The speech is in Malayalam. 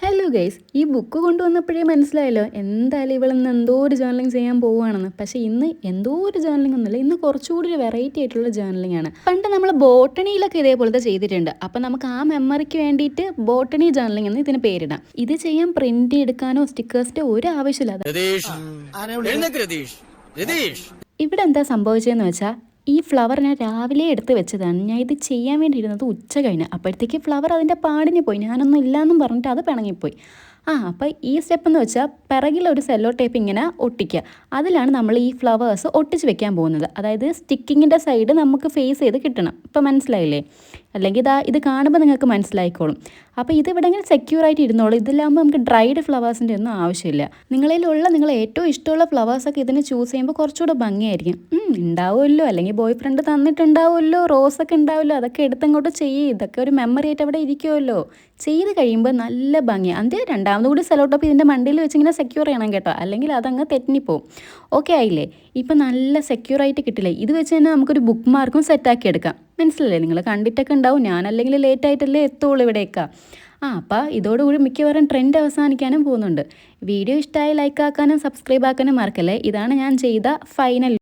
ഹലോ ഗൈസ്, ഈ ബുക്ക് കൊണ്ടുവന്നപ്പോഴേ മനസ്സിലായല്ലോ എന്തായാലും ഇവളിന്ന് എന്തോ ഒരു ജേർണലിംഗ് ചെയ്യാൻ പോവുകയാണെന്ന്. പക്ഷേ ഇന്ന് എന്തോ ഒരു ജേർണലിംഗ് ഒന്നുമില്ല, ഇന്ന് കുറച്ചുകൂടി ഒരു വെറൈറ്റി ആയിട്ടുള്ള ജേർണലിംഗ് ആണ്. പണ്ട് നമ്മൾ ബോട്ടണിയിലൊക്കെ ഇതേപോലത്തെ ചെയ്തിട്ടുണ്ട്. അപ്പം നമുക്ക് ആ മെമ്മറിക്ക് വേണ്ടിയിട്ട് ബോട്ടണി ജേർണലിംഗ് എന്ന് ഇതിന് പേരിടാം. ഇത് ചെയ്യാൻ പ്രിന്റ് എടുക്കാനോ സ്റ്റിക്കേഴ്സിൻ്റെ ഒരു ആവശ്യമില്ല. ഇവിടെ എന്താ സംഭവിച്ചതെന്ന് വെച്ചാൽ ഈ ഫ്ലവർ ഞാൻ രാവിലെ എടുത്ത് വെച്ചതാണ്. ഞാൻ ഇത് ചെയ്യാൻ വേണ്ടി ഇരുന്നത് ഉച്ച കഴിഞ്ഞ്. അപ്പോഴത്തേക്ക് ഫ്ലവർ അതിൻ്റെ പാടിന് പോയി. ഞാനൊന്നും ഇല്ലയെന്നും പറഞ്ഞിട്ട് അത് പിണങ്ങിപ്പോയി. അപ്പോൾ ഈ സ്റ്റെപ്പ് എന്ന് വെച്ചാൽ പിറകിലൊരു സെല്ലോ ടേപ്പ് ഇങ്ങനെ ഒട്ടിക്കുക. അതിലാണ് നമ്മൾ ഈ ഫ്ലവേഴ്സ് ഒട്ടിച്ച് വെക്കാൻ പോകുന്നത്. അതായത് സ്റ്റിക്കിങ്ങിൻ്റെ സൈഡ് നമുക്ക് ഫേസ് ചെയ്ത് കിട്ടണം. ഇപ്പോൾ മനസ്സിലായില്ലേ? അല്ലെങ്കിൽ ഇത് കാണുമ്പോൾ നിങ്ങൾക്ക് മനസ്സിലായിക്കോളും. അപ്പോൾ ഇതിവിടെ ഇങ്ങനെ സെക്യൂറായിട്ട് ഇരുന്നോളൂ. ഇതിലാകുമ്പോൾ നമുക്ക് ഡ്രൈഡ് ഫ്ലവേഴ്സിൻ്റെ ഒന്നും ആവശ്യമില്ല. നിങ്ങൾ ഏറ്റവും ഇഷ്ടമുള്ള ഫ്ലവേഴ്സൊക്കെ ഇതിന് ചൂസ് ചെയ്യുമ്പോൾ കുറച്ചുകൂടെ ഭംഗിയായിരിക്കും. ഉണ്ടാവുമല്ലോ, അല്ലെങ്കിൽ ബോയ് ഫ്രണ്ട് തന്നിട്ടുണ്ടാവുമല്ലോ, റോസൊക്കെ ഉണ്ടാവുമല്ലോ, അതൊക്കെ എടുത്തങ്ങോട്ട് ചെയ്യുക. ഇതൊക്കെ ഒരു മെമ്മറി ആയിട്ട് അവിടെ ഇരിക്കുമല്ലോ. ചെയ്ത് കഴിയുമ്പോൾ നല്ല ഭംഗിയാണ്. അതിൻ്റെ രണ്ടാമത് കൂടി സെല്ലോ ടോപ്പ് ഇതിൻ്റെ മണ്ടിയിൽ വെച്ചിങ്ങനെ സെക്യൂർ ചെയ്യണം കേട്ടോ, അല്ലെങ്കിൽ അതങ്ങ് തെറ്റിപ്പോവും. ഓക്കെ ആയില്ലേ? ഇപ്പം നല്ല സെക്യൂറായിട്ട് കിട്ടില്ലേ? ഇത് വെച്ച് തന്നെ നമുക്കൊരു ബുക്ക് മാർക്കും സെറ്റാക്കി എടുക്കാം. മനസ്സിലല്ലേ? നിങ്ങൾ കണ്ടിട്ടൊക്കെ ഉണ്ടാവും. ഞാനല്ലെങ്കിൽ ലേറ്റായിട്ടല്ലേ എത്തുള്ളൂ ഇവിടേക്കാ. അപ്പോൾ ഇതോടുകൂടി മിക്കവാറും ട്രെൻഡ് അവസാനിക്കാനും പോകുന്നുണ്ട്. വീഡിയോ ഇഷ്ടമായി ലൈക്ക് ആക്കാനും സബ്സ്ക്രൈബ് ആക്കാനും മറക്കല്ലേ. ഇതാണ് ഞാൻ ചെയ്ത ഫൈനൽ